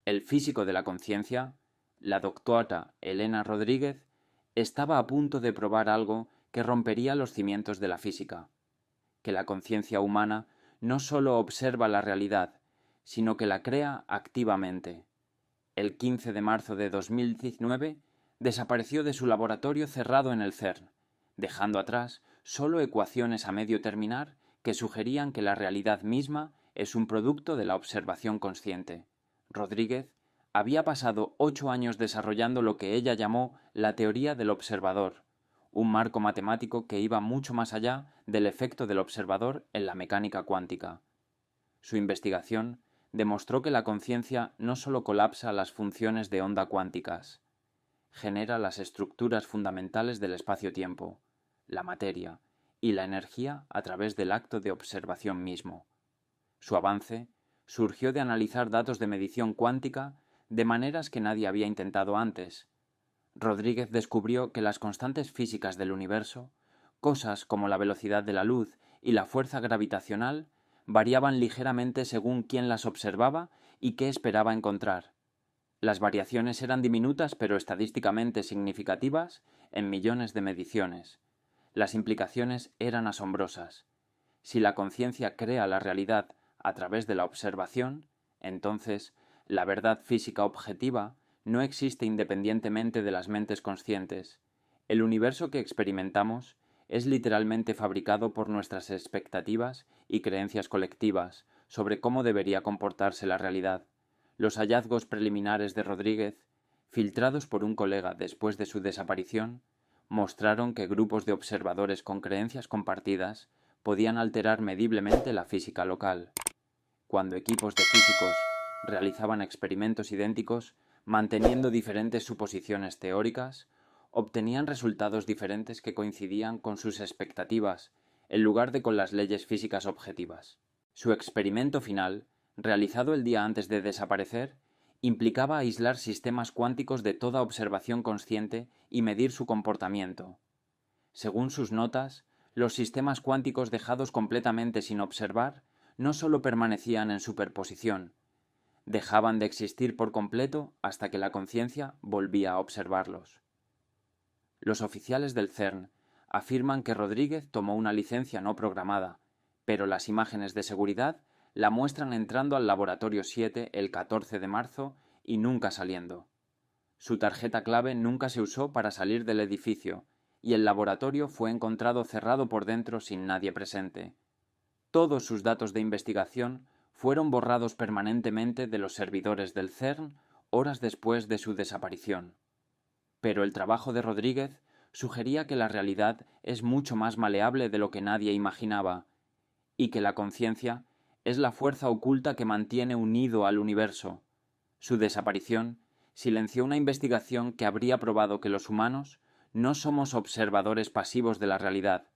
El físico de la conciencia, la doctora Elena Rodríguez, estaba a punto de probar algo que rompería los cimientos de la física, que la conciencia humana no sólo observa la realidad, sino que la crea activamente. El 15 de marzo de 2019 desapareció de su laboratorio cerrado en el CERN, dejando atrás solo ecuaciones a medio terminar que sugerían que la realidad misma es un producto de la observación consciente. Rodríguez había pasado 8 años desarrollando lo que ella llamó la teoría del observador, un marco matemático que iba mucho más allá del efecto del observador en la mecánica cuántica. Su investigación demostró que la conciencia no solo colapsa las funciones de onda cuánticas, genera las estructuras fundamentales del espacio-tiempo, la materia y la energía a través del acto de observación mismo. Su avance surgió de analizar datos de medición cuántica de maneras que nadie había intentado antes. Rodríguez descubrió que las constantes físicas del universo, cosas como la velocidad de la luz y la fuerza gravitacional, variaban ligeramente según quién las observaba y qué esperaba encontrar. Las variaciones eran diminutas pero estadísticamente significativas en millones de mediciones. Las implicaciones eran asombrosas. Si la conciencia crea la realidad a través de la observación, entonces la verdad física objetiva no existe independientemente de las mentes conscientes. El universo que experimentamos es literalmente fabricado por nuestras expectativas y creencias colectivas sobre cómo debería comportarse la realidad. Los hallazgos preliminares de Rodríguez, filtrados por un colega después de su desaparición, mostraron que grupos de observadores con creencias compartidas podían alterar mediblemente la física local. Cuando equipos de físicos realizaban experimentos idénticos, manteniendo diferentes suposiciones teóricas, obtenían resultados diferentes que coincidían con sus expectativas, en lugar de con las leyes físicas objetivas. Su experimento final, realizado el día antes de desaparecer, implicaba aislar sistemas cuánticos de toda observación consciente y medir su comportamiento. Según sus notas, los sistemas cuánticos dejados completamente sin observar no sólo permanecían en superposición, dejaban de existir por completo hasta que la conciencia volvía a observarlos. Los oficiales del CERN afirman que Rodríguez tomó una licencia no programada, pero las imágenes de seguridad la muestran entrando al laboratorio 7 el 14 de marzo y nunca saliendo. Su tarjeta clave nunca se usó para salir del edificio, y el laboratorio fue encontrado cerrado por dentro sin nadie presente. Todos sus datos de investigación fueron borrados permanentemente de los servidores del CERN horas después de su desaparición. Pero el trabajo de Rodríguez sugería que la realidad es mucho más maleable de lo que nadie imaginaba, y que la conciencia es la fuerza oculta que mantiene unido al universo. Su desaparición silenció una investigación que habría probado que los humanos no somos observadores pasivos de la realidad,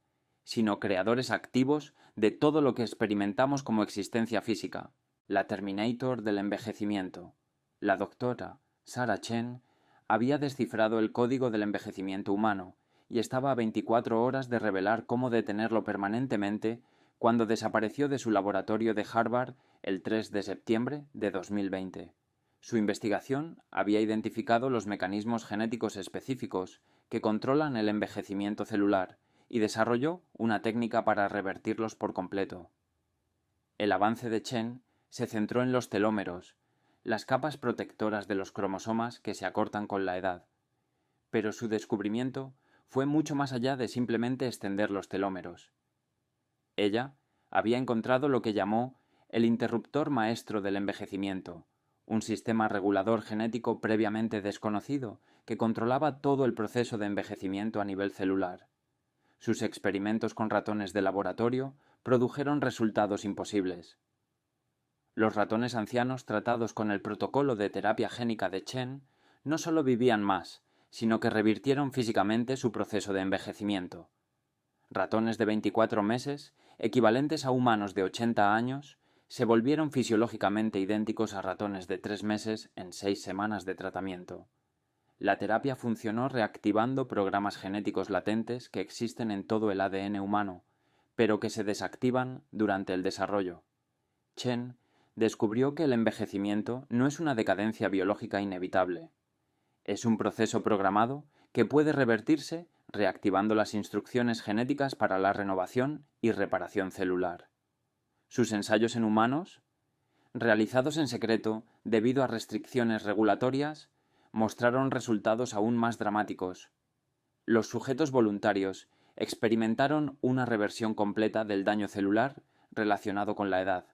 sino creadores activos de todo lo que experimentamos como existencia física. La Terminator del envejecimiento. La doctora Sarah Chen había descifrado el código del envejecimiento humano y estaba a 24 horas de revelar cómo detenerlo permanentemente cuando desapareció de su laboratorio de Harvard el 3 de septiembre de 2020. Su investigación había identificado los mecanismos genéticos específicos que controlan el envejecimiento celular y desarrolló una técnica para revertirlos por completo. El avance de Chen se centró en los telómeros, las capas protectoras de los cromosomas que se acortan con la edad. Pero su descubrimiento fue mucho más allá de simplemente extender los telómeros. Ella había encontrado lo que llamó el interruptor maestro del envejecimiento, un sistema regulador genético previamente desconocido que controlaba todo el proceso de envejecimiento a nivel celular. Sus experimentos con ratones de laboratorio produjeron resultados imposibles. Los ratones ancianos tratados con el protocolo de terapia génica de Chen no solo vivían más, sino que revirtieron físicamente su proceso de envejecimiento. Ratones de 24 meses, equivalentes a humanos de 80 años, se volvieron fisiológicamente idénticos a ratones de 3 meses en 6 semanas de tratamiento. La terapia funcionó reactivando programas genéticos latentes que existen en todo el ADN humano, pero que se desactivan durante el desarrollo. Chen descubrió que el envejecimiento no es una decadencia biológica inevitable. Es un proceso programado que puede revertirse reactivando las instrucciones genéticas para la renovación y reparación celular. Sus ensayos en humanos, realizados en secreto debido a restricciones regulatorias, mostraron resultados aún más dramáticos. Los sujetos voluntarios experimentaron una reversión completa del daño celular relacionado con la edad.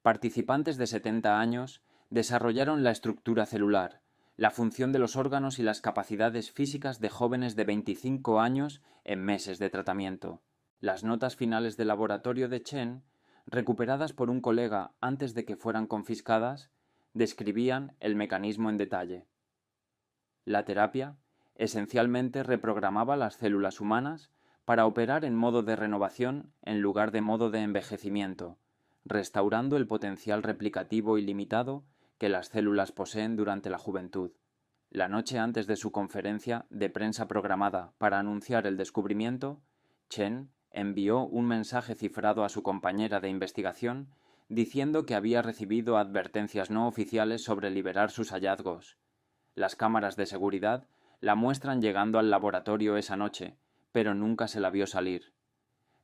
Participantes de 70 años desarrollaron la estructura celular, la función de los órganos y las capacidades físicas de jóvenes de 25 años en meses de tratamiento. Las notas finales del laboratorio de Chen, recuperadas por un colega antes de que fueran confiscadas, describían el mecanismo en detalle. La terapia esencialmente reprogramaba las células humanas para operar en modo de renovación en lugar de modo de envejecimiento, restaurando el potencial replicativo ilimitado que las células poseen durante la juventud. La noche antes de su conferencia de prensa programada para anunciar el descubrimiento, Chen envió un mensaje cifrado a su compañera de investigación diciendo que había recibido advertencias no oficiales sobre liberar sus hallazgos. Las cámaras de seguridad la muestran llegando al laboratorio esa noche, pero nunca se la vio salir.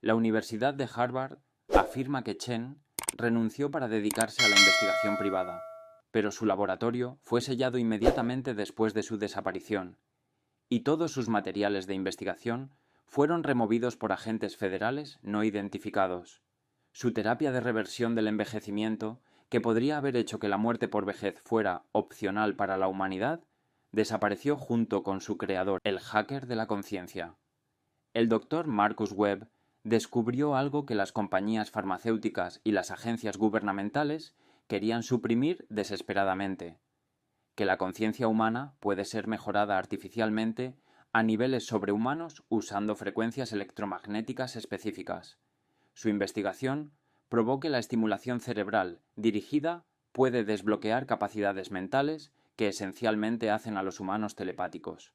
La Universidad de Harvard afirma que Chen renunció para dedicarse a la investigación privada, pero su laboratorio fue sellado inmediatamente después de su desaparición, y todos sus materiales de investigación fueron removidos por agentes federales no identificados. Su terapia de reversión del envejecimiento, que podría haber hecho que la muerte por vejez fuera opcional para la humanidad, desapareció junto con su creador, el hacker de la conciencia. El doctor Marcus Webb descubrió algo que las compañías farmacéuticas y las agencias gubernamentales querían suprimir desesperadamente: que la conciencia humana puede ser mejorada artificialmente a niveles sobrehumanos usando frecuencias electromagnéticas específicas. Su investigación probó que la estimulación cerebral dirigida puede desbloquear capacidades mentales que esencialmente hacen a los humanos telepáticos.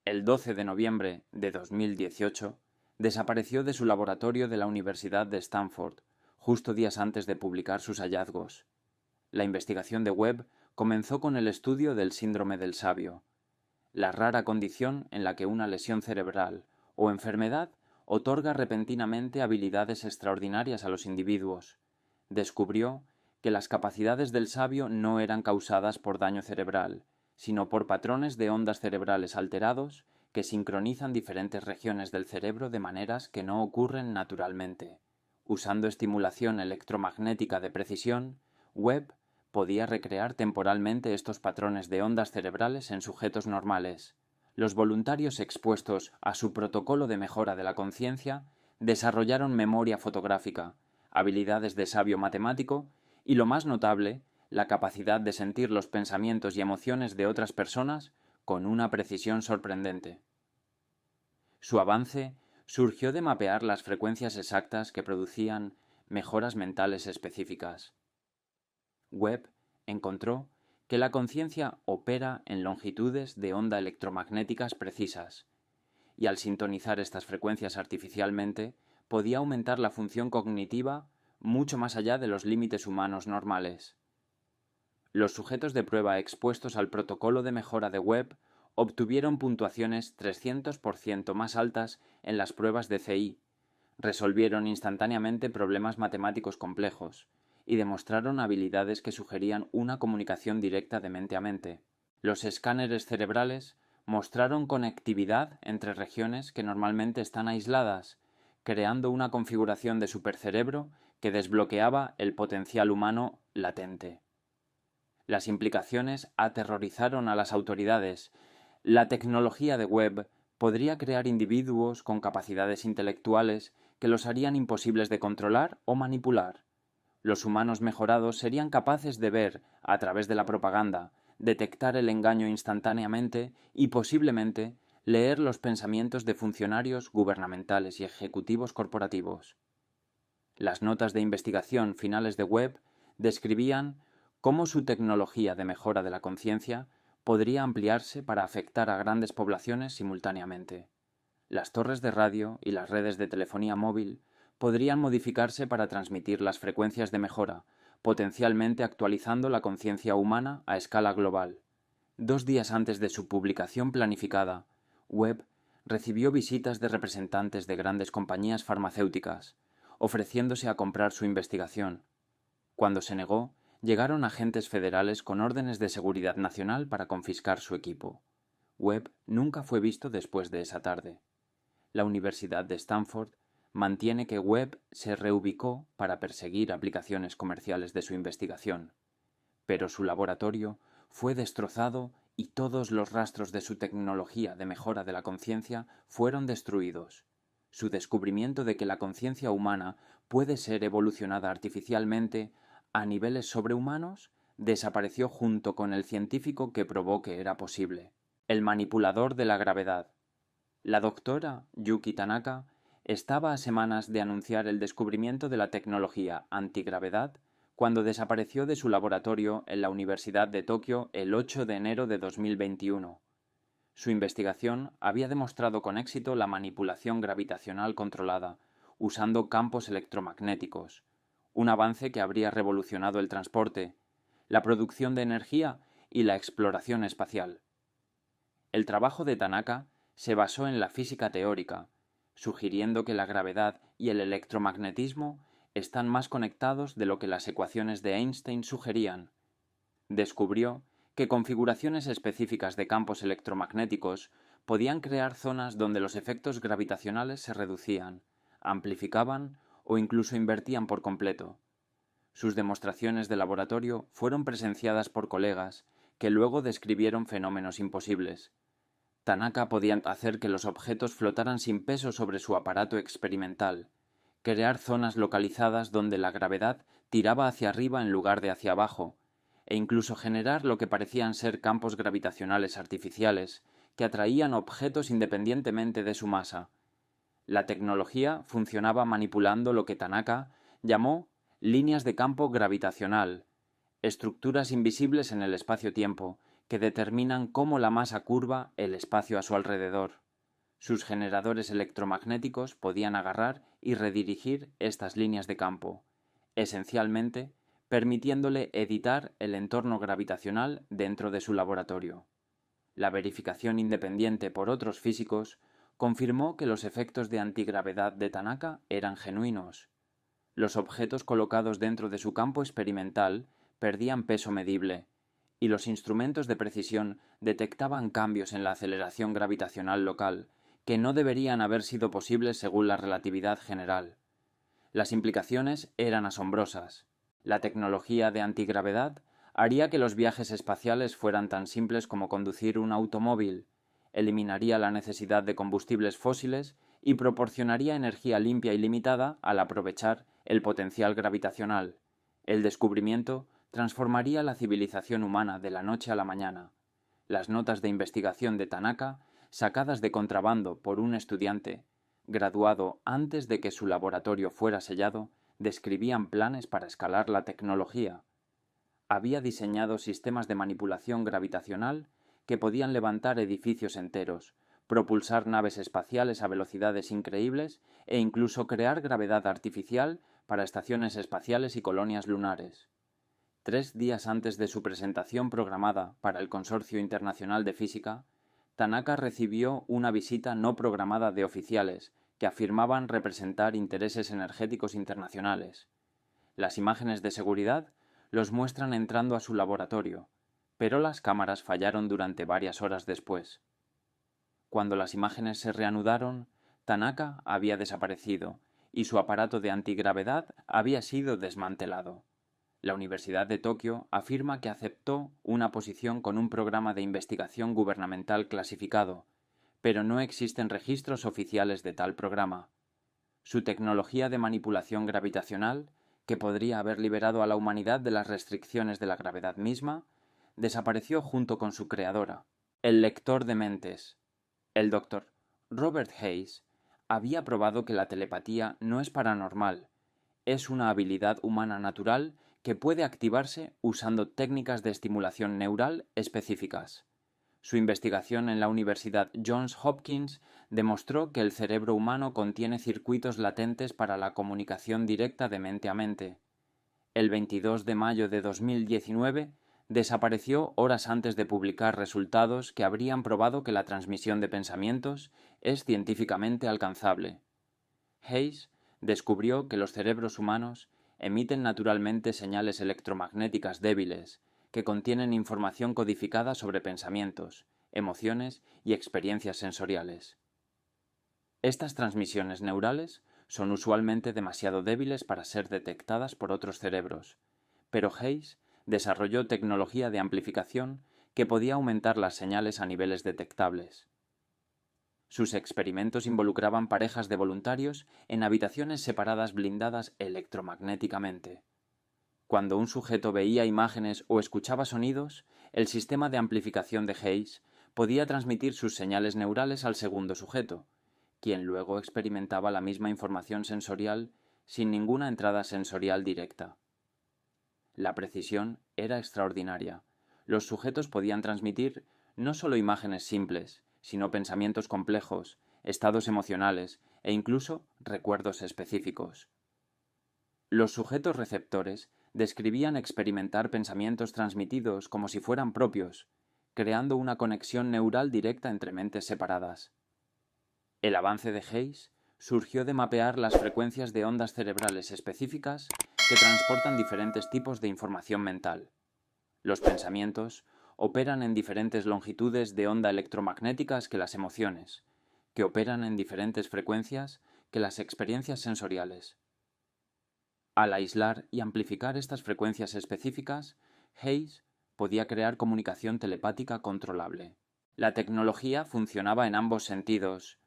El 12 de noviembre de 2018 desapareció de su laboratorio de la Universidad de Stanford, justo días antes de publicar sus hallazgos. La investigación de Webb comenzó con el estudio del síndrome del sabio, la rara condición en la que una lesión cerebral o enfermedad otorga repentinamente habilidades extraordinarias a los individuos. Descubrió que las capacidades del sabio no eran causadas por daño cerebral, sino por patrones de ondas cerebrales alterados que sincronizan diferentes regiones del cerebro de maneras que no ocurren naturalmente. Usando estimulación electromagnética de precisión, Webb podía recrear temporalmente estos patrones de ondas cerebrales en sujetos normales. Los voluntarios expuestos a su protocolo de mejora de la conciencia desarrollaron memoria fotográfica, habilidades de sabio matemático y, lo más notable, la capacidad de sentir los pensamientos y emociones de otras personas con una precisión sorprendente. Su avance surgió de mapear las frecuencias exactas que producían mejoras mentales específicas. Webb encontró que la conciencia opera en longitudes de onda electromagnéticas precisas, y al sintonizar estas frecuencias artificialmente podía aumentar la función cognitiva mucho más allá de los límites humanos normales. Los sujetos de prueba expuestos al protocolo de mejora de Webb obtuvieron puntuaciones 300% más altas en las pruebas de CI, resolvieron instantáneamente problemas matemáticos complejos y demostraron habilidades que sugerían una comunicación directa de mente a mente. Los escáneres cerebrales mostraron conectividad entre regiones que normalmente están aisladas, creando una configuración de supercerebro que desbloqueaba el potencial humano latente. Las implicaciones aterrorizaron a las autoridades. La tecnología de Webb podría crear individuos con capacidades intelectuales que los harían imposibles de controlar o manipular. Los humanos mejorados serían capaces de ver, a través de la propaganda, detectar el engaño instantáneamente y posiblemente leer los pensamientos de funcionarios gubernamentales y ejecutivos corporativos. Las notas de investigación finales de Webb describían cómo su tecnología de mejora de la conciencia podría ampliarse para afectar a grandes poblaciones simultáneamente. Las torres de radio y las redes de telefonía móvil podrían modificarse para transmitir las frecuencias de mejora, potencialmente actualizando la conciencia humana a escala global. 2 días antes de su publicación planificada, Webb recibió visitas de representantes de grandes compañías farmacéuticas, ofreciéndose a comprar su investigación. Cuando se negó, llegaron agentes federales con órdenes de seguridad nacional para confiscar su equipo. Webb nunca fue visto después de esa tarde. La Universidad de Stanford mantiene que Webb se reubicó para perseguir aplicaciones comerciales de su investigación, pero su laboratorio fue destrozado y todos los rastros de su tecnología de mejora de la conciencia fueron destruidos. Su descubrimiento de que la conciencia humana puede ser evolucionada artificialmente a niveles sobrehumanos desapareció junto con el científico que probó que era posible. El manipulador de la gravedad. La doctora Yuki Tanaka estaba a semanas de anunciar el descubrimiento de la tecnología antigravedad cuando desapareció de su laboratorio en la Universidad de Tokio el 8 de enero de 2021. Su investigación había demostrado con éxito la manipulación gravitacional controlada, usando campos electromagnéticos, un avance que habría revolucionado el transporte, la producción de energía y la exploración espacial. El trabajo de Tanaka se basó en la física teórica, sugiriendo que la gravedad y el electromagnetismo están más conectados de lo que las ecuaciones de Einstein sugerían. Descubrió que configuraciones específicas de campos electromagnéticos podían crear zonas donde los efectos gravitacionales se reducían, amplificaban o incluso invertían por completo. Sus demostraciones de laboratorio fueron presenciadas por colegas que luego describieron fenómenos imposibles. Tanaka podía hacer que los objetos flotaran sin peso sobre su aparato experimental, crear zonas localizadas donde la gravedad tiraba hacia arriba en lugar de hacia abajo, e incluso generar lo que parecían ser campos gravitacionales artificiales que atraían objetos independientemente de su masa. La tecnología funcionaba manipulando lo que Tanaka llamó líneas de campo gravitacional, estructuras invisibles en el espacio-tiempo que determinan cómo la masa curva el espacio a su alrededor. Sus generadores electromagnéticos podían agarrar y redirigir estas líneas de campo, esencialmente permitiéndole editar el entorno gravitacional dentro de su laboratorio. La verificación independiente por otros físicos confirmó que los efectos de antigravedad de Tanaka eran genuinos. Los objetos colocados dentro de su campo experimental perdían peso medible, y los instrumentos de precisión detectaban cambios en la aceleración gravitacional local que no deberían haber sido posibles según la relatividad general. Las implicaciones eran asombrosas. La tecnología de antigravedad haría que los viajes espaciales fueran tan simples como conducir un automóvil, eliminaría la necesidad de combustibles fósiles y proporcionaría energía limpia y limitada al aprovechar el potencial gravitacional. El descubrimiento transformaría la civilización humana de la noche a la mañana. Las notas de investigación de Tanaka, sacadas de contrabando por un estudiante graduado antes de que su laboratorio fuera sellado, describían planes para escalar la tecnología. Había diseñado sistemas de manipulación gravitacional que podían levantar edificios enteros, propulsar naves espaciales a velocidades increíbles e incluso crear gravedad artificial para estaciones espaciales y colonias lunares. 3 días antes de su presentación programada para el Consorcio Internacional de Física, Tanaka recibió una visita no programada de oficiales que afirmaban representar intereses energéticos internacionales. Las imágenes de seguridad los muestran entrando a su laboratorio, pero las cámaras fallaron durante varias horas después. Cuando las imágenes se reanudaron, Tanaka había desaparecido y su aparato de antigravedad había sido desmantelado. La Universidad de Tokio afirma que aceptó una posición con un programa de investigación gubernamental clasificado, pero no existen registros oficiales de tal programa. Su tecnología de manipulación gravitacional, que podría haber liberado a la humanidad de las restricciones de la gravedad misma, desapareció junto con su creadora, el lector de mentes. El Dr. Robert Hayes había probado que la telepatía no es paranormal, es una habilidad humana natural que puede activarse usando técnicas de estimulación neural específicas. Su investigación en la Universidad Johns Hopkins demostró que el cerebro humano contiene circuitos latentes para la comunicación directa de mente a mente. El 22 de mayo de 2019 desapareció horas antes de publicar resultados que habrían probado que la transmisión de pensamientos es científicamente alcanzable. Hayes descubrió que los cerebros humanos emiten naturalmente señales electromagnéticas débiles que contienen información codificada sobre pensamientos, emociones y experiencias sensoriales. Estas transmisiones neurales son usualmente demasiado débiles para ser detectadas por otros cerebros, pero Hayes desarrolló tecnología de amplificación que podía aumentar las señales a niveles detectables. Sus experimentos involucraban parejas de voluntarios en habitaciones separadas blindadas electromagnéticamente. Cuando un sujeto veía imágenes o escuchaba sonidos, el sistema de amplificación de Hayes podía transmitir sus señales neurales al segundo sujeto, quien luego experimentaba la misma información sensorial sin ninguna entrada sensorial directa. La precisión era extraordinaria. Los sujetos podían transmitir no solo imágenes simples, sino pensamientos complejos, estados emocionales e incluso recuerdos específicos. Los sujetos receptores describían experimentar pensamientos transmitidos como si fueran propios, creando una conexión neural directa entre mentes separadas. El avance de Hayes surgió de mapear las frecuencias de ondas cerebrales específicas que transportan diferentes tipos de información mental. Los pensamientos operan en diferentes longitudes de onda electromagnéticas que las emociones, que operan en diferentes frecuencias que las experiencias sensoriales. Al aislar y amplificar estas frecuencias específicas, Hayes podía crear comunicación telepática controlable. La tecnología funcionaba en ambos sentidos.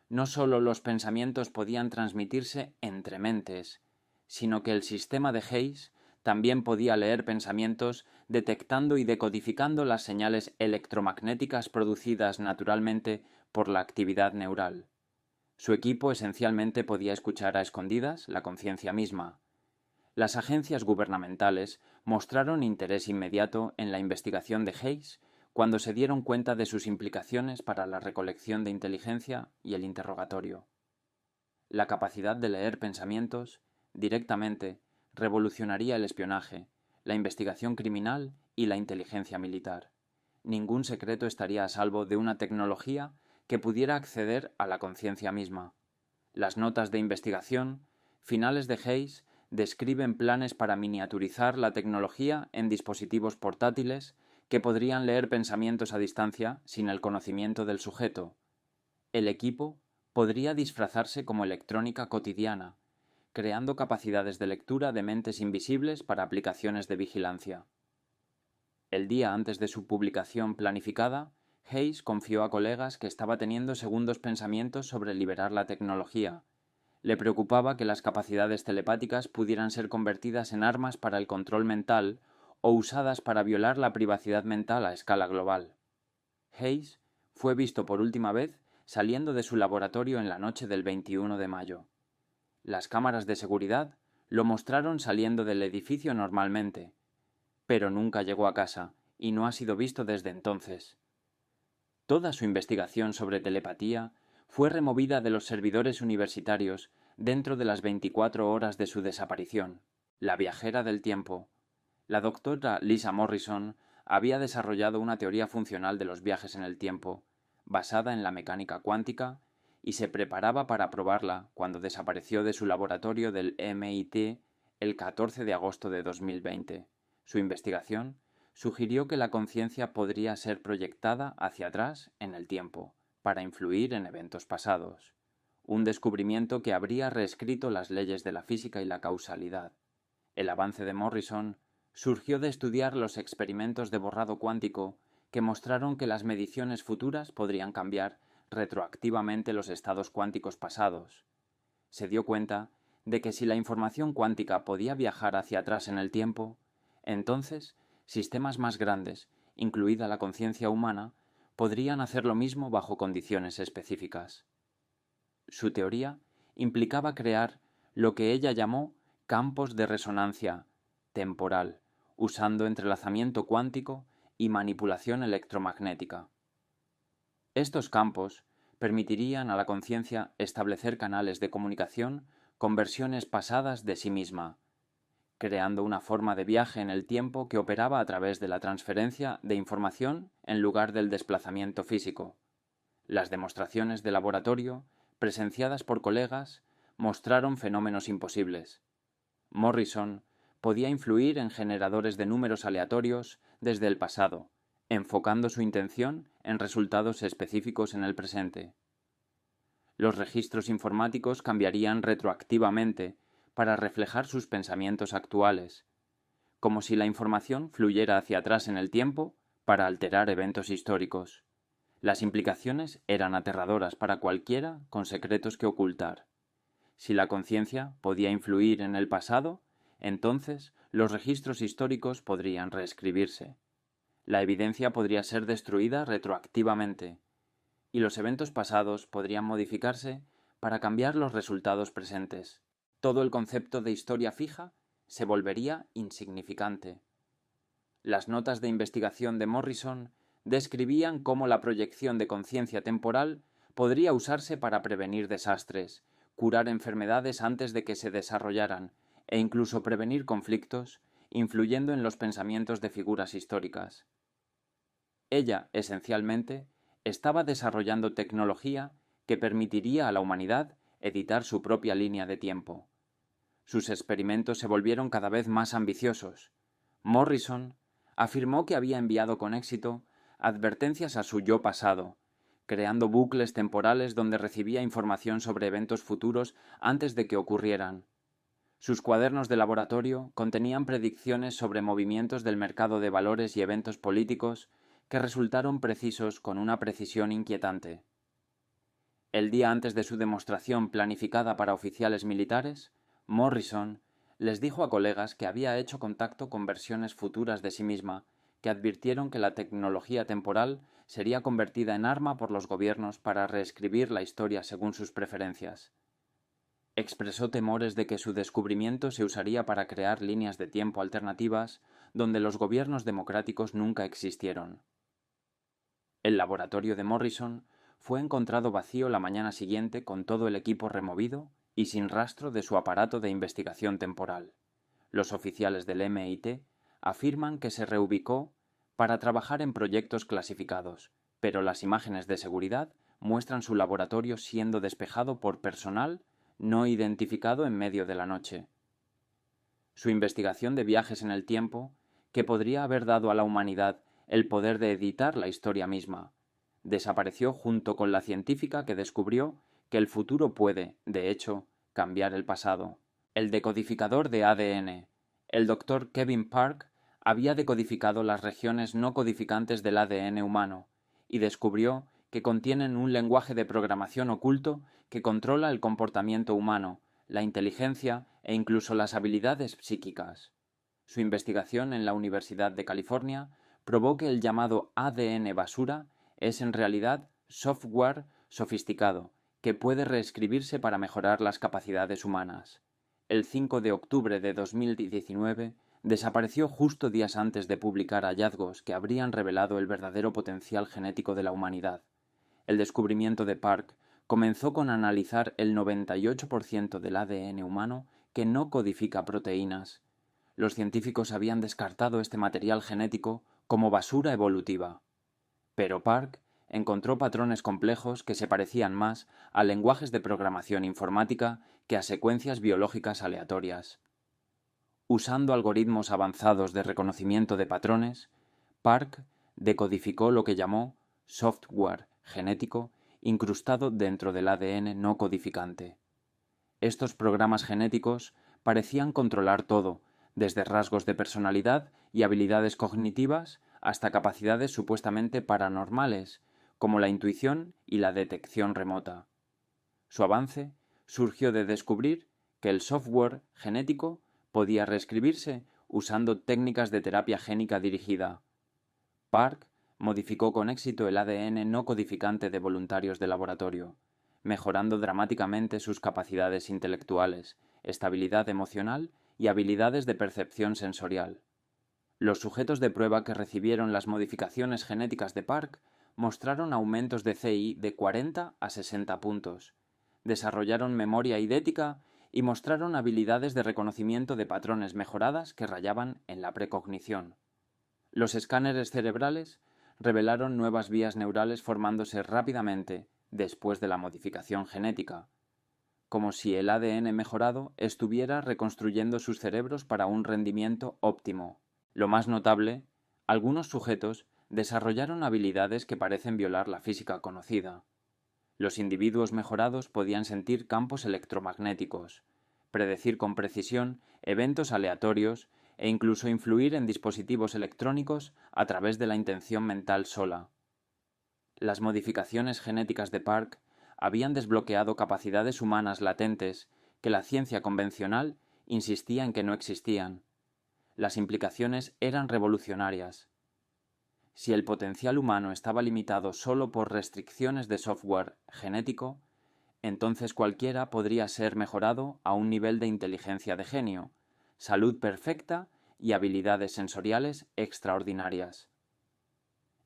No solo los pensamientos podían transmitirse entre mentes, sino que el sistema de Hayes también podía leer pensamientos detectando y decodificando las señales electromagnéticas producidas naturalmente por la actividad neural. Su equipo esencialmente podía escuchar a escondidas la conciencia misma. Las agencias gubernamentales mostraron interés inmediato en la investigación de Hayes cuando se dieron cuenta de sus implicaciones para la recolección de inteligencia y el interrogatorio. La capacidad de leer pensamientos directamente revolucionaría el espionaje, la investigación criminal y la inteligencia militar. Ningún secreto estaría a salvo de una tecnología que pudiera acceder a la conciencia misma. Las notas de investigación finales de Hayes describen planes para miniaturizar la tecnología en dispositivos portátiles que podrían leer pensamientos a distancia sin el conocimiento del sujeto. El equipo podría disfrazarse como electrónica cotidiana, creando capacidades de lectura de mentes invisibles para aplicaciones de vigilancia. El día antes de su publicación planificada, Hayes confió a colegas que estaba teniendo segundos pensamientos sobre liberar la tecnología. Le preocupaba que las capacidades telepáticas pudieran ser convertidas en armas para el control mental o usadas para violar la privacidad mental a escala global. Hayes fue visto por última vez saliendo de su laboratorio en la noche del 21 de mayo. Las cámaras de seguridad lo mostraron saliendo del edificio normalmente, pero nunca llegó a casa y no ha sido visto desde entonces. Toda su investigación sobre telepatía fue removida de los servidores universitarios dentro de las 24 horas de su desaparición. La viajera del tiempo. La doctora Lisa Morrison había desarrollado una teoría funcional de los viajes en el tiempo, basada en la mecánica cuántica, y se preparaba para probarla cuando desapareció de su laboratorio del MIT el 14 de agosto de 2020. Su investigación sugirió que la conciencia podría ser proyectada hacia atrás en el tiempo, para influir en eventos pasados. Un descubrimiento que habría reescrito las leyes de la física y la causalidad. El avance de Morrison surgió de estudiar los experimentos de borrado cuántico que mostraron que las mediciones futuras podrían cambiar retroactivamente los estados cuánticos pasados. Se dio cuenta de que si la información cuántica podía viajar hacia atrás en el tiempo, entonces sistemas más grandes, incluida la conciencia humana, podrían hacer lo mismo bajo condiciones específicas. Su teoría implicaba crear lo que ella llamó campos de resonancia temporal, usando entrelazamiento cuántico y manipulación electromagnética. Estos campos permitirían a la conciencia establecer canales de comunicación con versiones pasadas de sí misma, creando una forma de viaje en el tiempo que operaba a través de la transferencia de información en lugar del desplazamiento físico. Las demostraciones de laboratorio, presenciadas por colegas, mostraron fenómenos imposibles. Morrison podía influir en generadores de números aleatorios desde el pasado, enfocando su intención en resultados específicos en el presente. Los registros informáticos cambiarían retroactivamente para reflejar sus pensamientos actuales, como si la información fluyera hacia atrás en el tiempo para alterar eventos históricos. Las implicaciones eran aterradoras para cualquiera con secretos que ocultar. Si la conciencia podía influir en el pasado, entonces los registros históricos podrían reescribirse. La evidencia podría ser destruida retroactivamente, y los eventos pasados podrían modificarse para cambiar los resultados presentes. Todo el concepto de historia fija se volvería insignificante. Las notas de investigación de Morrison describían cómo la proyección de conciencia temporal podría usarse para prevenir desastres, curar enfermedades antes de que se desarrollaran e incluso prevenir conflictos, influyendo en los pensamientos de figuras históricas. Ella, esencialmente, estaba desarrollando tecnología que permitiría a la humanidad editar su propia línea de tiempo. Sus experimentos se volvieron cada vez más ambiciosos. Morrison afirmó que había enviado con éxito advertencias a su yo pasado, creando bucles temporales donde recibía información sobre eventos futuros antes de que ocurrieran. Sus cuadernos de laboratorio contenían predicciones sobre movimientos del mercado de valores y eventos políticos que resultaron precisos con una precisión inquietante. El día antes de su demostración planificada para oficiales militares, Morrison les dijo a colegas que había hecho contacto con versiones futuras de sí misma que advirtieron que la tecnología temporal sería convertida en arma por los gobiernos para reescribir la historia según sus preferencias. Expresó temores de que su descubrimiento se usaría para crear líneas de tiempo alternativas donde los gobiernos democráticos nunca existieron. El laboratorio de Morrison fue encontrado vacío la mañana siguiente con todo el equipo removido y sin rastro de su aparato de investigación temporal. Los oficiales del MIT afirman que se reubicó para trabajar en proyectos clasificados, pero las imágenes de seguridad muestran su laboratorio siendo despejado por personal no identificado en medio de la noche. Su investigación de viajes en el tiempo, que podría haber dado a la humanidad el poder de editar la historia misma, desapareció junto con la científica que descubrió que el futuro puede, de hecho, cambiar el pasado. El decodificador de ADN. El doctor Kevin Park había decodificado las regiones no codificantes del ADN humano y descubrió que contienen un lenguaje de programación oculto que controla el comportamiento humano, la inteligencia e incluso las habilidades psíquicas. Su investigación en la Universidad de California probó que el llamado ADN basura es en realidad software sofisticado que puede reescribirse para mejorar las capacidades humanas. El 5 de octubre de 2019 desapareció justo días antes de publicar hallazgos que habrían revelado el verdadero potencial genético de la humanidad. El descubrimiento de Park comenzó con analizar el 98% del ADN humano que no codifica proteínas. Los científicos habían descartado este material genético como basura evolutiva. Pero Park encontró patrones complejos que se parecían más a lenguajes de programación informática que a secuencias biológicas aleatorias. Usando algoritmos avanzados de reconocimiento de patrones, Park decodificó lo que llamó software genético incrustado dentro del ADN no codificante. Estos programas genéticos parecían controlar todo, desde rasgos de personalidad y habilidades cognitivas hasta capacidades supuestamente paranormales, como la intuición y la detección remota. Su avance surgió de descubrir que el software genético podía reescribirse usando técnicas de terapia génica dirigida. Park modificó con éxito el ADN no codificante de voluntarios de laboratorio, mejorando dramáticamente sus capacidades intelectuales, estabilidad emocional y habilidades de percepción sensorial. Los sujetos de prueba que recibieron las modificaciones genéticas de Park mostraron aumentos de CI de 40 a 60 puntos, desarrollaron memoria idética y mostraron habilidades de reconocimiento de patrones mejoradas que rayaban en la precognición. Los escáneres cerebrales revelaron nuevas vías neurales formándose rápidamente después de la modificación genética, como si el ADN mejorado estuviera reconstruyendo sus cerebros para un rendimiento óptimo. Lo más notable, algunos sujetos desarrollaron habilidades que parecen violar la física conocida. Los individuos mejorados podían sentir campos electromagnéticos, predecir con precisión eventos aleatorios e incluso influir en dispositivos electrónicos a través de la intención mental sola. Las modificaciones genéticas de Park habían desbloqueado capacidades humanas latentes que la ciencia convencional insistía en que no existían. Las implicaciones eran revolucionarias. Si el potencial humano estaba limitado solo por restricciones de software genético, entonces cualquiera podría ser mejorado a un nivel de inteligencia de genio, salud perfecta y habilidades sensoriales extraordinarias.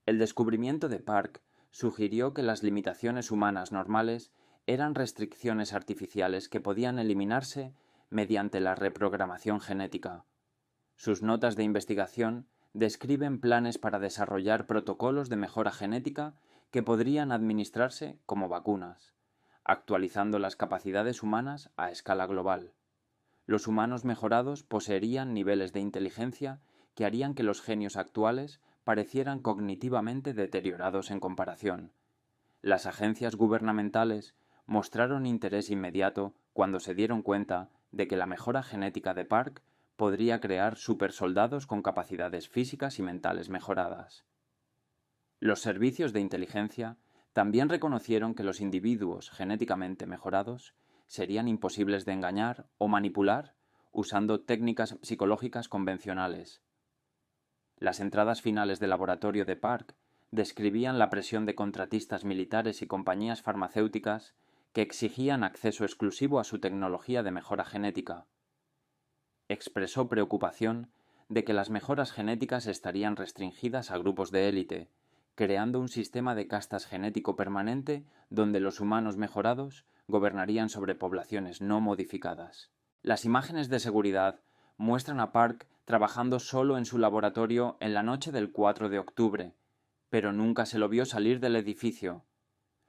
El descubrimiento de Park sugirió que las limitaciones humanas normales eran restricciones artificiales que podían eliminarse mediante la reprogramación genética. Sus notas de investigación describen planes para desarrollar protocolos de mejora genética que podrían administrarse como vacunas, actualizando las capacidades humanas a escala global. Los humanos mejorados poseerían niveles de inteligencia que harían que los genios actuales parecieran cognitivamente deteriorados en comparación. Las agencias gubernamentales mostraron interés inmediato cuando se dieron cuenta de que la mejora genética de Park podría crear supersoldados con capacidades físicas y mentales mejoradas. Los servicios de inteligencia también reconocieron que los individuos genéticamente mejorados serían imposibles de engañar o manipular usando técnicas psicológicas convencionales. Las entradas finales del laboratorio de Park describían la presión de contratistas militares y compañías farmacéuticas que exigían acceso exclusivo a su tecnología de mejora genética. Expresó preocupación de que las mejoras genéticas estarían restringidas a grupos de élite, creando un sistema de castas genético permanente donde los humanos mejorados gobernarían sobre poblaciones no modificadas. Las imágenes de seguridad muestran a Park trabajando solo en su laboratorio en la noche del 4 de octubre, pero nunca se lo vio salir del edificio.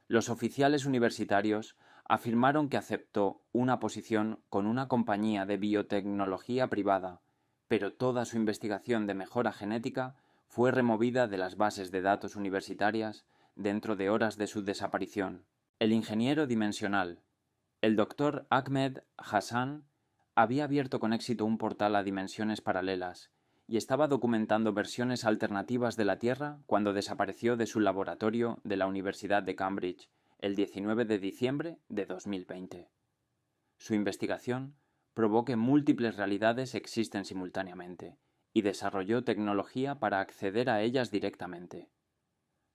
Los oficiales universitarios afirmaron que aceptó una posición con una compañía de biotecnología privada, pero toda su investigación de mejora genética fue removida de las bases de datos universitarias dentro de horas de su desaparición. El ingeniero dimensional, el doctor Ahmed Hassan, había abierto con éxito un portal a dimensiones paralelas y estaba documentando versiones alternativas de la Tierra cuando desapareció de su laboratorio de la Universidad de Cambridge el 19 de diciembre de 2020. Su investigación probó que múltiples realidades existen simultáneamente y desarrolló tecnología para acceder a ellas directamente.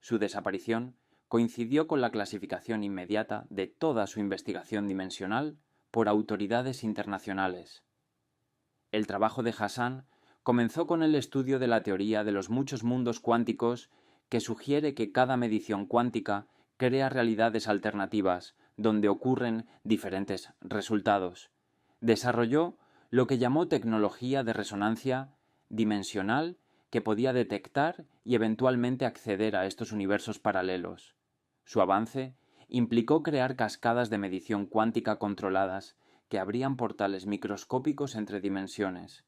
Su desaparición coincidió con la clasificación inmediata de toda su investigación dimensional por autoridades internacionales. El trabajo de Hassan comenzó con el estudio de la teoría de los muchos mundos cuánticos que sugiere que cada medición cuántica crea realidades alternativas donde ocurren diferentes resultados. Desarrolló lo que llamó tecnología de resonancia dimensional que podía detectar y eventualmente acceder a estos universos paralelos. Su avance implicó crear cascadas de medición cuántica controladas que abrían portales microscópicos entre dimensiones.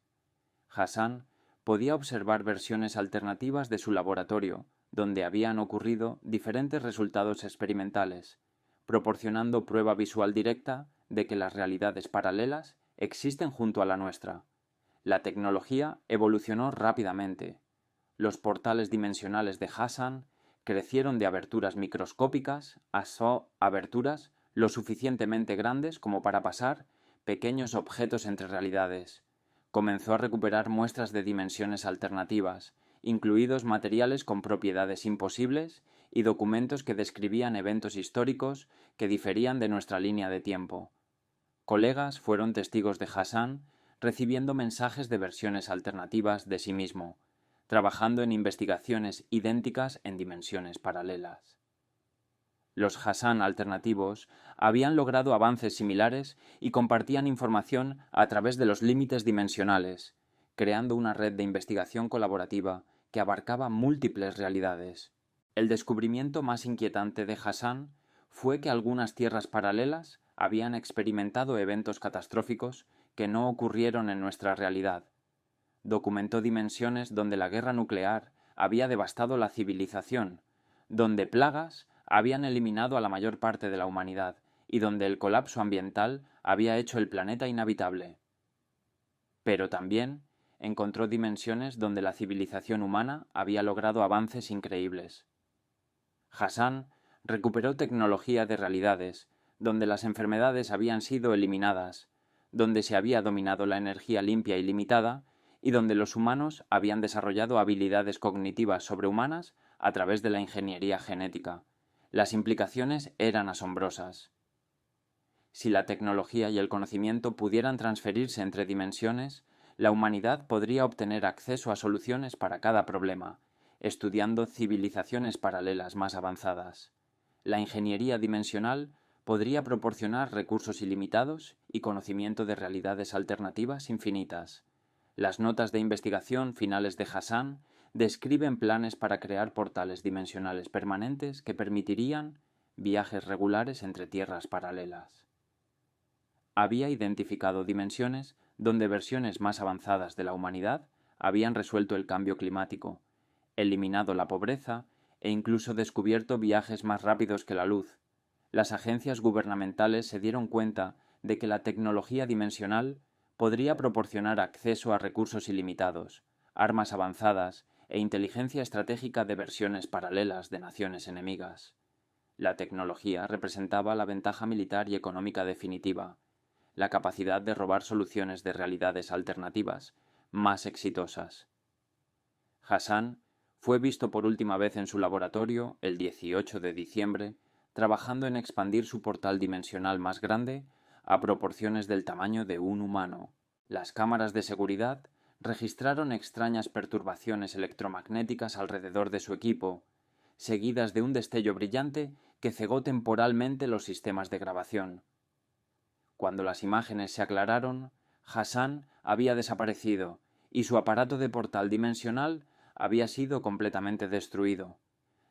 Hassan podía observar versiones alternativas de su laboratorio, donde habían ocurrido diferentes resultados experimentales, proporcionando prueba visual directa de que las realidades paralelas existen junto a la nuestra. La tecnología evolucionó rápidamente. Los portales dimensionales de Hassan crecieron de aberturas microscópicas a aberturas lo suficientemente grandes como para pasar pequeños objetos entre realidades. Comenzó a recuperar muestras de dimensiones alternativas, incluidos materiales con propiedades imposibles y documentos que describían eventos históricos que diferían de nuestra línea de tiempo. Colegas fueron testigos de Hassan recibiendo mensajes de versiones alternativas de sí mismo, trabajando en investigaciones idénticas en dimensiones paralelas. Los Hassan alternativos habían logrado avances similares y compartían información a través de los límites dimensionales, creando una red de investigación colaborativa que abarcaba múltiples realidades. El descubrimiento más inquietante de Hassan fue que algunas tierras paralelas habían experimentado eventos catastróficos que no ocurrieron en nuestra realidad. Documentó dimensiones donde la guerra nuclear había devastado la civilización, donde plagas habían eliminado a la mayor parte de la humanidad y donde el colapso ambiental había hecho el planeta inhabitable. Pero también encontró dimensiones donde la civilización humana había logrado avances increíbles. Hassan recuperó tecnología de realidades, donde las enfermedades habían sido eliminadas, donde se había dominado la energía limpia y limitada, y donde los humanos habían desarrollado habilidades cognitivas sobrehumanas a través de la ingeniería genética. Las implicaciones eran asombrosas. Si la tecnología y el conocimiento pudieran transferirse entre dimensiones, la humanidad podría obtener acceso a soluciones para cada problema, estudiando civilizaciones paralelas más avanzadas. La ingeniería dimensional podría proporcionar recursos ilimitados y conocimiento de realidades alternativas infinitas. Las notas de investigación finales de Hassan describen planes para crear portales dimensionales permanentes que permitirían viajes regulares entre tierras paralelas. Había identificado dimensiones donde versiones más avanzadas de la humanidad habían resuelto el cambio climático, eliminado la pobreza e incluso descubierto viajes más rápidos que la luz. Las agencias gubernamentales se dieron cuenta de que la tecnología dimensional podría proporcionar acceso a recursos ilimitados, armas avanzadas e inteligencia estratégica de versiones paralelas de naciones enemigas. La tecnología representaba la ventaja militar y económica definitiva, la capacidad de robar soluciones de realidades alternativas más exitosas. Hassan fue visto por última vez en su laboratorio el 18 de diciembre, trabajando en expandir su portal dimensional más grande a proporciones del tamaño de un humano. Las cámaras de seguridad registraron extrañas perturbaciones electromagnéticas alrededor de su equipo, seguidas de un destello brillante que cegó temporalmente los sistemas de grabación. Cuando las imágenes se aclararon, Hassan había desaparecido y su aparato de portal dimensional había sido completamente destruido.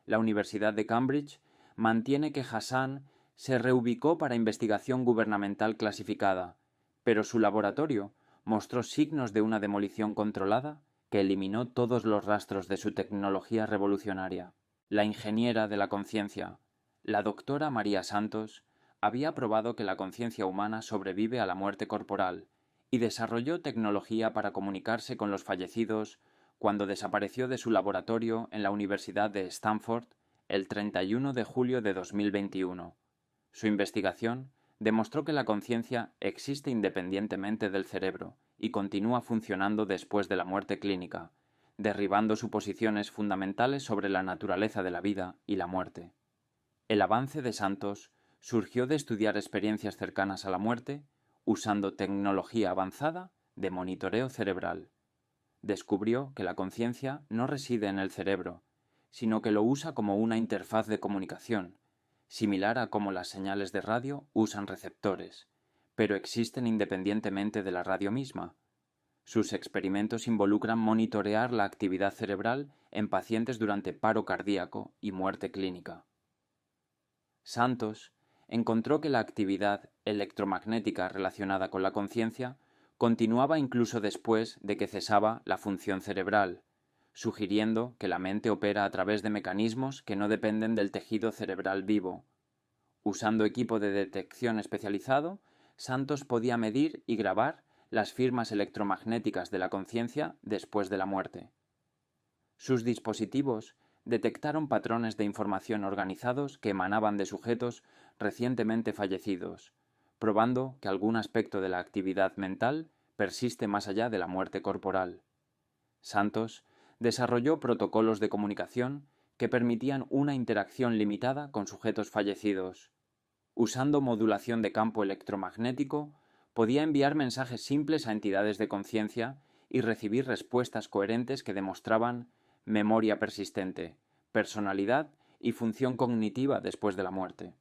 La Universidad de Cambridge mantiene que Hassan se reubicó para investigación gubernamental clasificada, pero su laboratorio mostró signos de una demolición controlada que eliminó todos los rastros de su tecnología revolucionaria. La ingeniera de la conciencia, la doctora María Santos, había probado que la conciencia humana sobrevive a la muerte corporal y desarrolló tecnología para comunicarse con los fallecidos cuando desapareció de su laboratorio en la Universidad de Stanford el 31 de julio de 2021. Su investigación demostró que la conciencia existe independientemente del cerebro y continúa funcionando después de la muerte clínica, derribando suposiciones fundamentales sobre la naturaleza de la vida y la muerte. El avance de Santos surgió de estudiar experiencias cercanas a la muerte usando tecnología avanzada de monitoreo cerebral. Descubrió que la conciencia no reside en el cerebro, sino que lo usa como una interfaz de comunicación, similar a cómo las señales de radio usan receptores, pero existen independientemente de la radio misma. Sus experimentos involucran monitorear la actividad cerebral en pacientes durante paro cardíaco y muerte clínica. Santos encontró que la actividad electromagnética relacionada con la conciencia continuaba incluso después de que cesaba la función cerebral, sugiriendo que la mente opera a través de mecanismos que no dependen del tejido cerebral vivo. Usando equipo de detección especializado, Santos podía medir y grabar las firmas electromagnéticas de la conciencia después de la muerte. Sus dispositivos detectaron patrones de información organizados que emanaban de sujetos recientemente fallecidos, probando que algún aspecto de la actividad mental persiste más allá de la muerte corporal. Santos desarrolló protocolos de comunicación que permitían una interacción limitada con sujetos fallecidos. Usando modulación de campo electromagnético, podía enviar mensajes simples a entidades de conciencia y recibir respuestas coherentes que demostraban memoria persistente, personalidad y función cognitiva después de la muerte.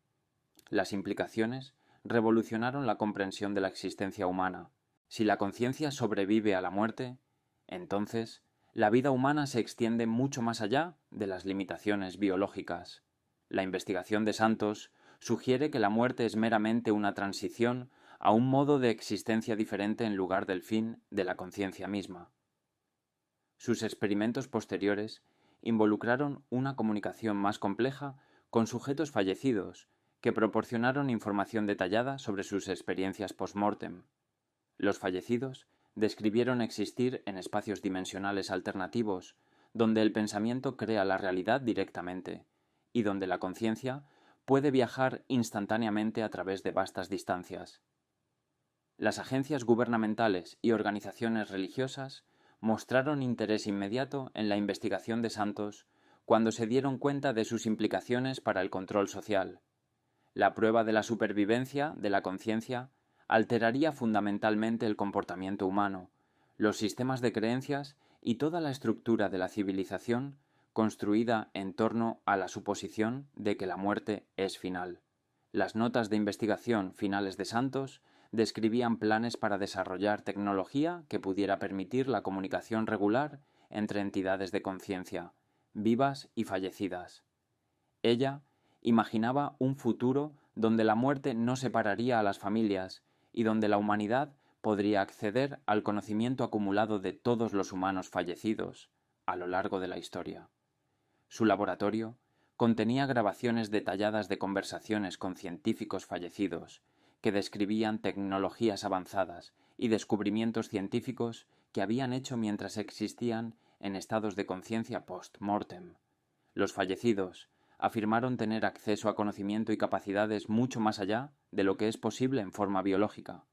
Las implicaciones revolucionaron la comprensión de la existencia humana. Si la conciencia sobrevive a la muerte, entonces la vida humana se extiende mucho más allá de las limitaciones biológicas. La investigación de Santos sugiere que la muerte es meramente una transición a un modo de existencia diferente en lugar del fin de la conciencia misma. Sus experimentos posteriores involucraron una comunicación más compleja con sujetos fallecidos que proporcionaron información detallada sobre sus experiencias post-mortem. Los fallecidos describieron existir en espacios dimensionales alternativos, donde el pensamiento crea la realidad directamente, y donde la conciencia puede viajar instantáneamente a través de vastas distancias. Las agencias gubernamentales y organizaciones religiosas mostraron interés inmediato en la investigación de Santos cuando se dieron cuenta de sus implicaciones para el control social. La prueba de la supervivencia de la conciencia alteraría fundamentalmente el comportamiento humano, los sistemas de creencias y toda la estructura de la civilización construida en torno a la suposición de que la muerte es final. Las notas de investigación finales de Santos describían planes para desarrollar tecnología que pudiera permitir la comunicación regular entre entidades de conciencia, vivas y fallecidas. Ella imaginaba un futuro donde la muerte no separaría a las familias y donde la humanidad podría acceder al conocimiento acumulado de todos los humanos fallecidos a lo largo de la historia. Su laboratorio contenía grabaciones detalladas de conversaciones con científicos fallecidos que describían tecnologías avanzadas y descubrimientos científicos que habían hecho mientras existían en estados de conciencia post-mortem. Los fallecidos afirmaron tener acceso a conocimiento y capacidades mucho más allá de lo que es posible en forma biológica.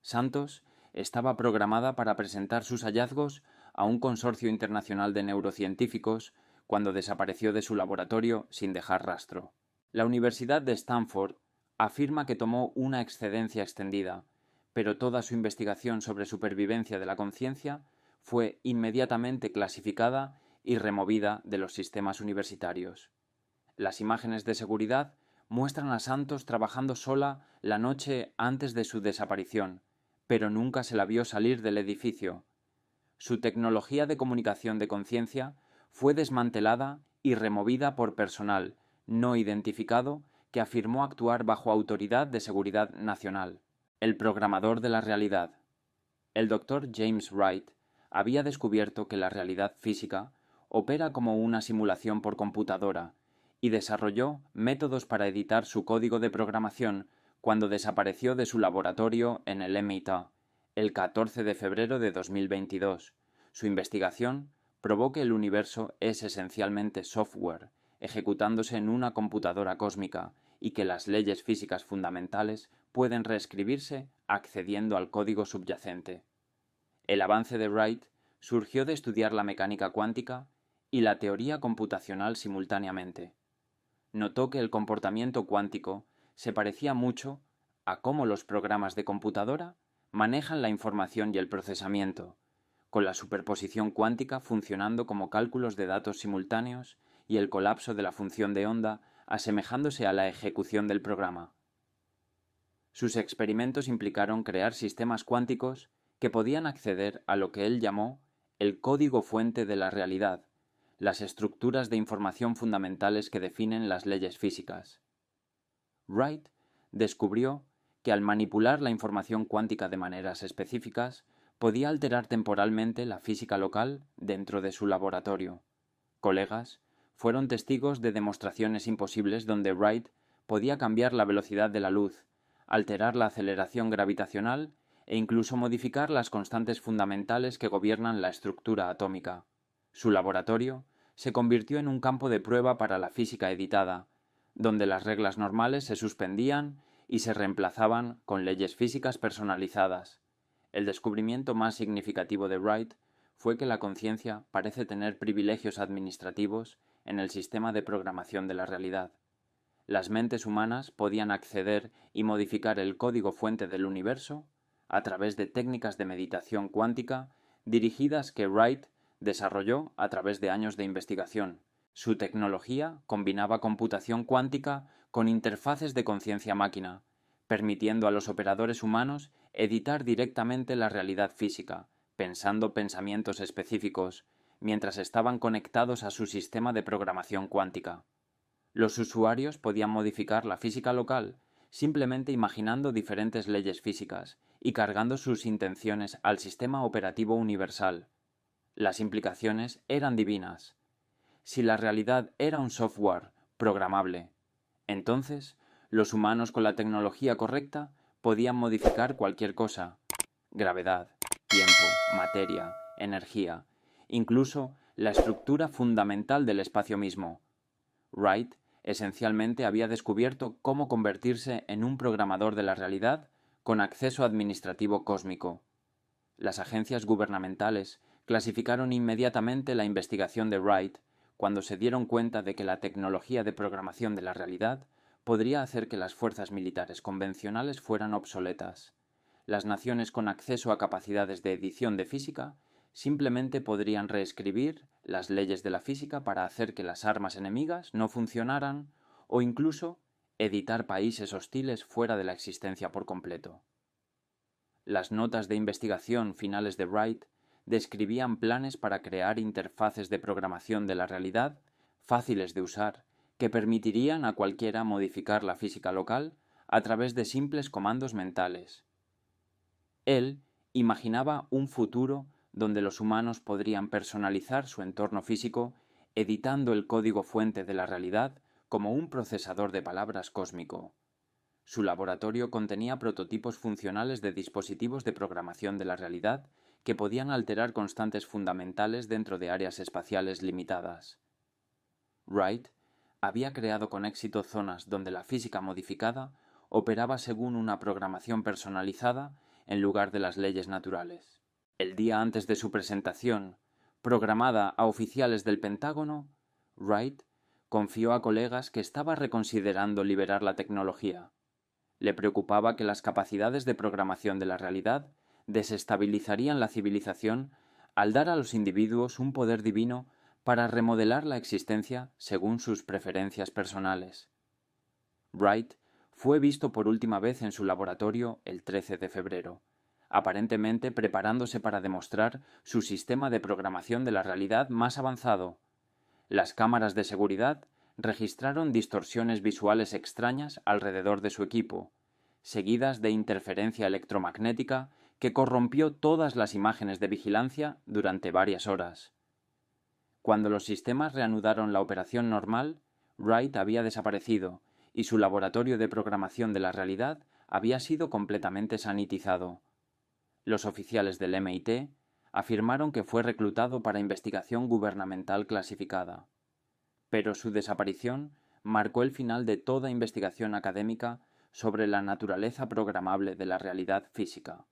Santos estaba programada para presentar sus hallazgos a un consorcio internacional de neurocientíficos cuando desapareció de su laboratorio sin dejar rastro. La Universidad de Stanford afirma que tomó una excedencia extendida, pero toda su investigación sobre supervivencia de la conciencia fue inmediatamente clasificada y removida de los sistemas universitarios. Las imágenes de seguridad muestran a Santos trabajando sola la noche antes de su desaparición, pero nunca se la vio salir del edificio. Su tecnología de comunicación de conciencia fue desmantelada y removida por personal no identificado que afirmó actuar bajo autoridad de seguridad nacional. El programador de la realidad. El doctor James Wright había descubierto que la realidad física opera como una simulación por computadora y desarrolló métodos para editar su código de programación cuando desapareció de su laboratorio en el MIT el 14 de febrero de 2022. Su investigación probó que el universo es esencialmente software, ejecutándose en una computadora cósmica, y que las leyes físicas fundamentales pueden reescribirse accediendo al código subyacente. El avance de Wright surgió de estudiar la mecánica cuántica y la teoría computacional simultáneamente. Notó que el comportamiento cuántico se parecía mucho a cómo los programas de computadora manejan la información y el procesamiento, con la superposición cuántica funcionando como cálculos de datos simultáneos y el colapso de la función de onda asemejándose a la ejecución del programa. Sus experimentos implicaron crear sistemas cuánticos que podían acceder a lo que él llamó el código fuente de la realidad, las estructuras de información fundamentales que definen las leyes físicas. Wright descubrió que al manipular la información cuántica de maneras específicas, podía alterar temporalmente la física local dentro de su laboratorio. Colegas fueron testigos de demostraciones imposibles donde Wright podía cambiar la velocidad de la luz, alterar la aceleración gravitacional e incluso modificar las constantes fundamentales que gobiernan la estructura atómica. Su laboratorio se convirtió en un campo de prueba para la física editada, donde las reglas normales se suspendían y se reemplazaban con leyes físicas personalizadas. El descubrimiento más significativo de Wright fue que la conciencia parece tener privilegios administrativos en el sistema de programación de la realidad. Las mentes humanas podían acceder y modificar el código fuente del universo a través de técnicas de meditación cuántica dirigidas que Wright desarrolló a través de años de investigación, Su tecnología combinaba computación cuántica con interfaces de conciencia-máquina, permitiendo a los operadores humanos editar directamente la realidad física, pensando pensamientos específicos, mientras estaban conectados a su sistema de programación cuántica. Los usuarios podían modificar la física local simplemente imaginando diferentes leyes físicas y cargando sus intenciones al sistema operativo universal. Las implicaciones eran divinas. Si la realidad era un software programable, entonces los humanos con la tecnología correcta podían modificar cualquier cosa: gravedad, tiempo, materia, energía, incluso la estructura fundamental del espacio mismo. Wright esencialmente había descubierto cómo convertirse en un programador de la realidad con acceso administrativo cósmico. Las agencias gubernamentales clasificaron inmediatamente la investigación de Wright cuando se dieron cuenta de que la tecnología de programación de la realidad podría hacer que las fuerzas militares convencionales fueran obsoletas. Las naciones con acceso a capacidades de edición de física simplemente podrían reescribir las leyes de la física para hacer que las armas enemigas no funcionaran o incluso editar países hostiles fuera de la existencia por completo. Las notas de investigación finales de Wright describían planes para crear interfaces de programación de la realidad fáciles de usar, que permitirían a cualquiera modificar la física local a través de simples comandos mentales. Él imaginaba un futuro donde los humanos podrían personalizar su entorno físico editando el código fuente de la realidad como un procesador de palabras cósmico. Su laboratorio contenía prototipos funcionales de dispositivos de programación de la realidad que podían alterar constantes fundamentales dentro de áreas espaciales limitadas. Wright había creado con éxito zonas donde la física modificada operaba según una programación personalizada en lugar de las leyes naturales. El día antes de su presentación, programada a oficiales del Pentágono, Wright confió a colegas que estaba reconsiderando liberar la tecnología. Le preocupaba que las capacidades de programación de la realidad desestabilizarían la civilización al dar a los individuos un poder divino para remodelar la existencia según sus preferencias personales. Wright fue visto por última vez en su laboratorio el 13 de febrero, aparentemente preparándose para demostrar su sistema de programación de la realidad más avanzado. Las cámaras de seguridad registraron distorsiones visuales extrañas alrededor de su equipo, seguidas de interferencia electromagnética que corrompió todas las imágenes de vigilancia durante varias horas. Cuando los sistemas reanudaron la operación normal, Wright había desaparecido y su laboratorio de programación de la realidad había sido completamente sanitizado. Los oficiales del MIT afirmaron que fue reclutado para investigación gubernamental clasificada. Pero su desaparición marcó el final de toda investigación académica sobre la naturaleza programable de la realidad física.